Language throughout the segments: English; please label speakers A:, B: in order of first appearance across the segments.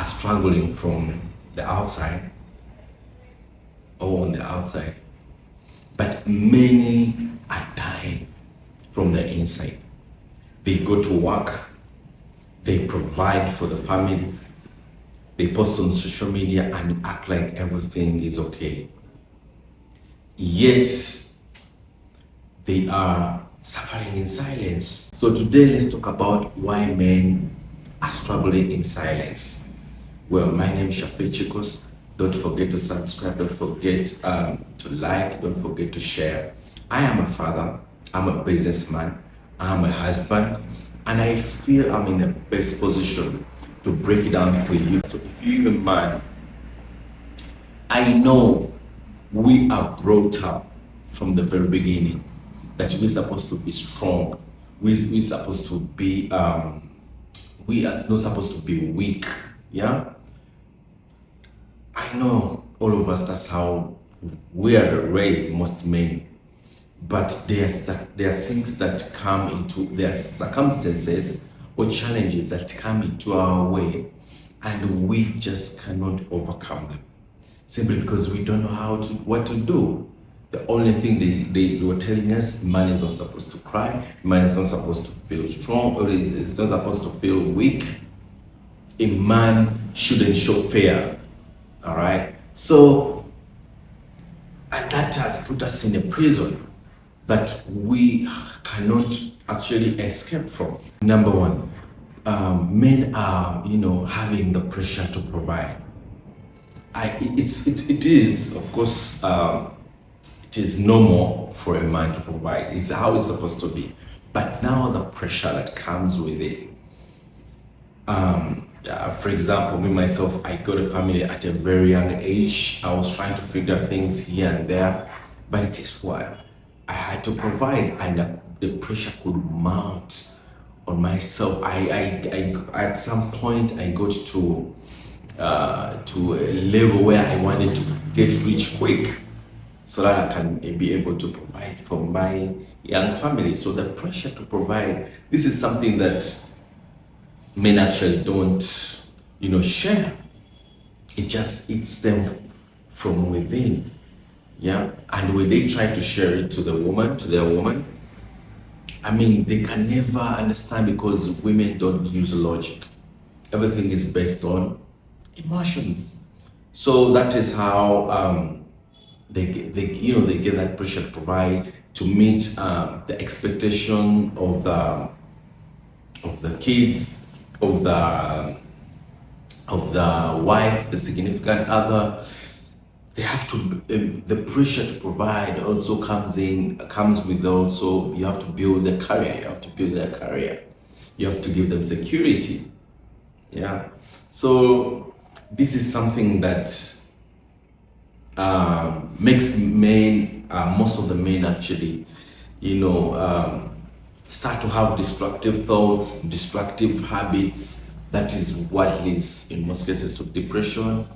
A: are struggling from the outside or on the outside, but many are dying from the inside. They go to work, they provide for the family, they post on social media and act like everything is okay. Yet they are suffering in silence. So today let's talk about why men are struggling in silence. Well, my name is Chicos. Don't forget to subscribe, don't forget to like, don't forget to share. I am a father, I'm a businessman, I'm a husband, and I feel I'm in the best position to break it down for you. So if you're a man, I know we are brought up from the very beginning that we're supposed to be strong. We're supposed to be, we are not supposed to be weak. Yeah? I know all of us, that's how we are raised, most men. But there are things that come into, there are circumstances or challenges that come into our way and we just cannot overcome them. Simply because we don't know what to do. The only thing they were telling us, man is not supposed to cry, man is not supposed to feel strong, or is not supposed to feel weak. A man shouldn't show fear. All right. So, and that has put us in a prison that we cannot actually escape from. Number one, men are, having the pressure to provide. It is, of course, it is normal for a man to provide. It's how it's supposed to be. But now the pressure that comes with it. For example, me myself, I got a family at a very young age. I was trying to figure things here and there, but guess what? I had to provide, and the pressure could mount on myself. I at some point I got to a level where I wanted to get rich quick, so that I can be able to provide for my young family. So the pressure to provide, this is something that men actually don't, share. It just eats them from within. Yeah. And when they try to share it to their woman, I mean, they can never understand because women don't use logic. Everything is based on emotions. So that is how they get that pressure to provide to meet the expectation of the kids, of the wife, the significant other. They have to, the pressure to provide also comes with also, you have to build a career, you have to give them security. Yeah. So this is something that makes men, most of the men actually, start to have destructive thoughts, destructive habits. That is what leads in most cases to depression,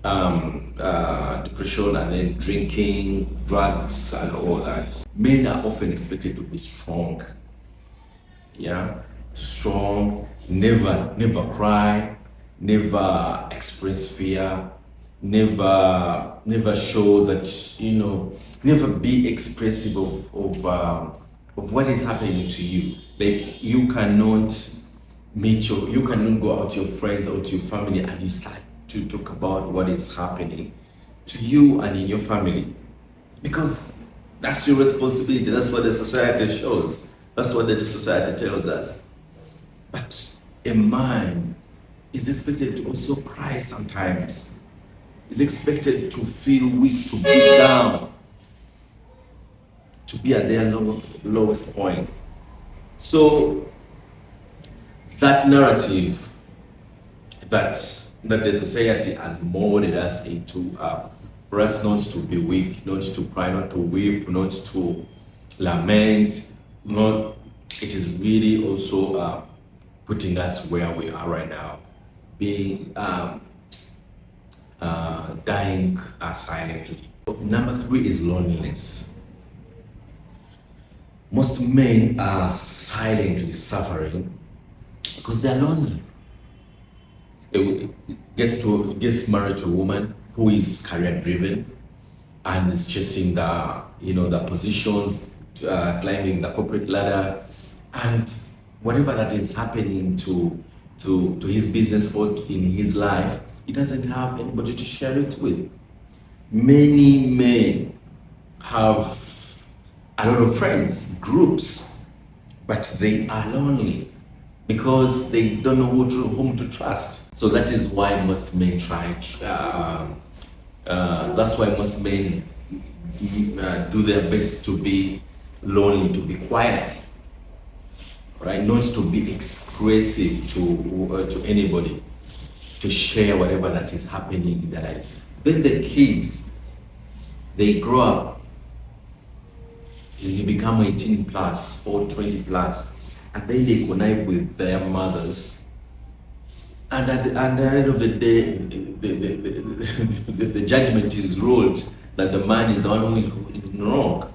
A: and then drinking, drugs, and all that. Men are often expected to be strong. Yeah, strong, never cry, never express fear, never show that, never be expressive of what is happening to you. Like you cannot go out to your friends or to your family and you start to talk about what is happening to you and in your family, because that's your responsibility. That's what the society shows. That's what the society tells us. But a man is expected to also cry sometimes. Is expected to feel weak, to be down, to be at their lowest point. So that narrative that the society has molded us into, for us not to be weak, not to cry, not to weep, not to lament, it is really also putting us where we are right now, being dying silently. Number 3 is loneliness. Most men are silently suffering because they're lonely. gets married to a woman who is career driven and is chasing the the positions, climbing the corporate ladder, and whatever that is happening to his business or in his life, he doesn't have anybody to share it with. Many men have a lot of friends, groups, but they are lonely because they don't know whom to trust. So that is why most men try. That's why most men do their best to be lonely, to be quiet, right? Not to be expressive to anybody, to share whatever that is happening in their lives. Then the kids, they grow up, they become 18 plus or 20 plus, and then they connive with their mothers. And at the end of the day, the judgment is ruled that the man is the one who is wrong.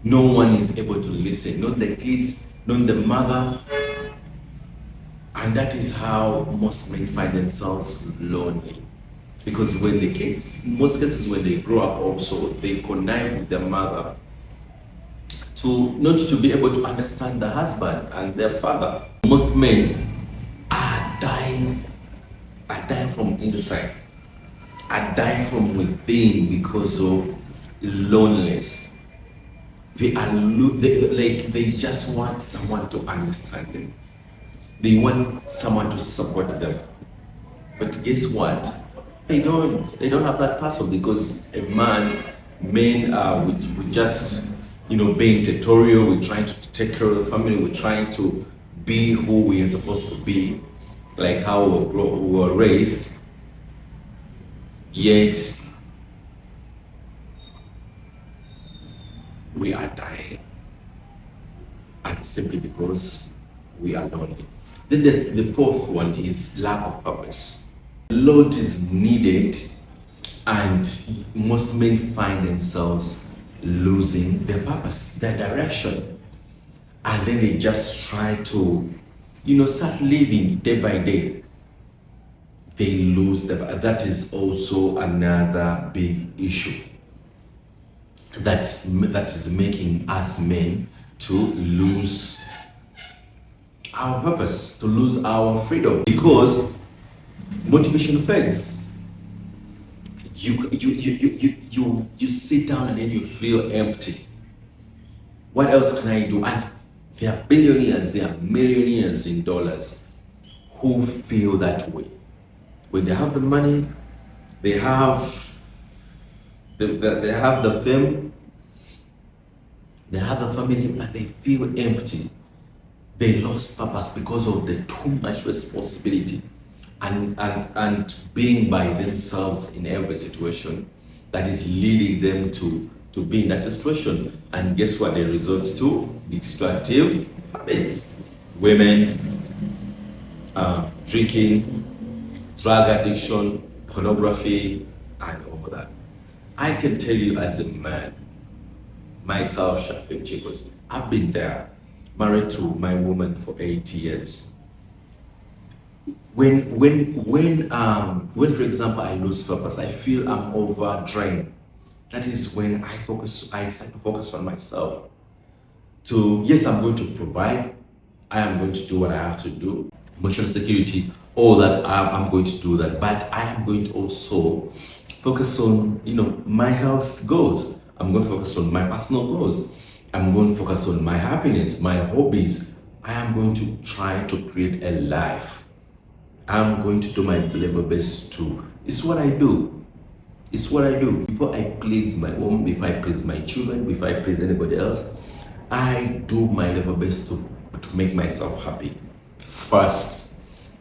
A: No one is able to listen, not the kids, not the mother. And that is how most men find themselves lonely. Because when the kids, in most cases when they grow up also, they connive with their mother to not to be able to understand the husband and their father. Most men are dying from inside, are dying from within because of loneliness. They just want someone to understand them. They want someone to support them. But guess what? They don't have that person, because men would just being territorial. We're trying to take care of the family. We're trying to be who we are supposed to be, like how we were raised. Yet we are dying, and simply because we are lonely. Then the fourth one is lack of purpose. A lot is needed, and most men find themselves losing their purpose, their direction, and then they just try to start living day by day. They lose that is also another big issue that is making us men to lose our purpose, to lose our freedom, because motivation fades. You sit down and then you feel empty. What else can I do? And there are billionaires, there are millionaires in dollars who feel that way. When they have the money, they have the fame, they have the family, but they feel empty. They lost purpose because of the too much responsibility and being by themselves in every situation that is leading them to be in that situation. And guess what? They resort to destructive habits: women, drinking, drug addiction, pornography, and all that. I can tell you as a man, myself, Chicos, I've been there, married to my woman for 8 years. When for example I lose purpose, I feel I'm overdrained. That is when I start to focus on myself. Yes, I'm going to provide, I am going to do what I have to do, emotional security, all that, I'm going to do that, but I am going to also focus on my health goals. I'm going to focus on my personal goals. I'm going to focus on my happiness, my hobbies. I am going to try to create a life. I'm going to do my level best to. It's what I do. It's what I do. Before I please my home, before I please my children, before I please anybody else, I do my level best to make myself happy. First,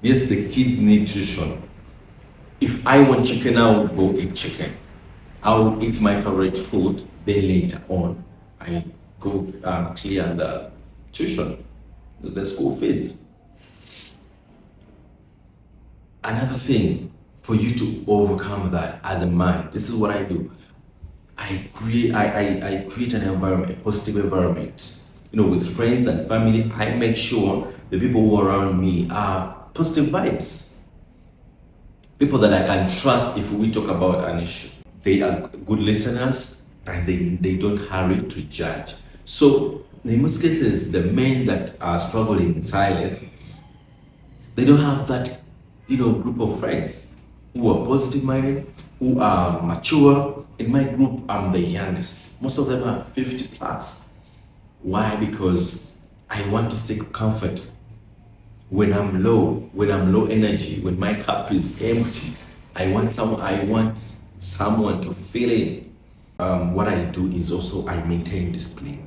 A: yes, the kids need tuition. If I want chicken, I will go eat chicken. I will eat my favorite food. Then later on, I go clear the tuition, the school fees. Another thing, for you to overcome that as a man, this is what I do. I create an environment, a positive environment. With friends and family, I make sure the people who are around me are positive vibes. people that I can trust if we talk about an issue. They are good listeners and they don't hurry to judge. So in most cases, the men that are struggling in silence, they don't have that, group of friends who are positive minded, who are mature. In my group, I'm the youngest. Most of them are 50 plus. Why? Because I want to seek comfort when I'm low energy, when my cup is empty. I want someone to fill in. What I do is also I maintain discipline.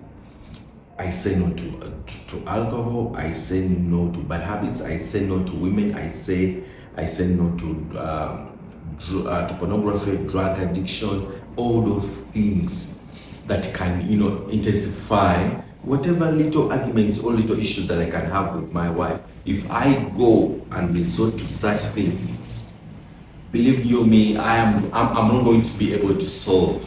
A: I say no to alcohol. I say no to bad habits. I say no to women. I say no to pornography, drug addiction, all those things that can intensify whatever little arguments or little issues that I can have with my wife. If I go and resort to such things, believe you me, I'm not going to be able to solve,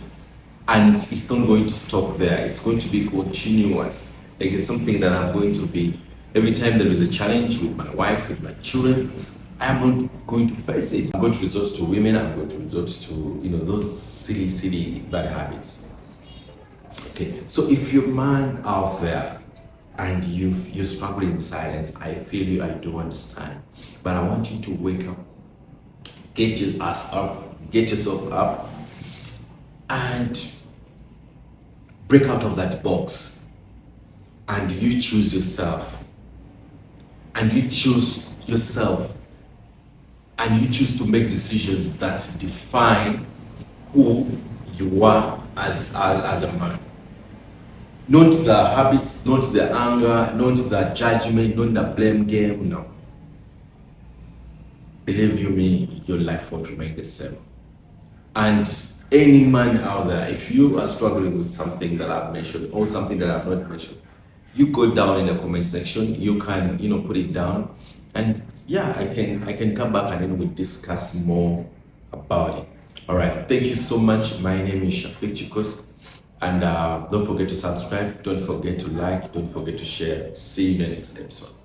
A: and it's not going to stop there. It's going to be continuous. Like it's something that I'm going to be every time there is a challenge with my wife, with my children. I'm not going to face it. I'm going to resort to women. I'm going to resort to those silly bad habits. Okay, so if you're a man out there and you're struggling in silence, I feel you. I do understand, but I want you to wake up, get your ass up, get yourself up, and break out of that box, and you choose yourself, and you choose yourself, and you choose to make decisions that define who you are as a man. Not the habits, not the anger, not the judgment, not the blame game. No. Believe you me, your life won't remain the same. And any man out there, if you are struggling with something that I've mentioned or something that I've not mentioned, you go down in the comment section. You can, put it down, and yeah, I can come back and then we discuss more about it. All right. Thank you so much. My name is Chicos, and don't forget to subscribe. Don't forget to like. Don't forget to share. See you in the next episode.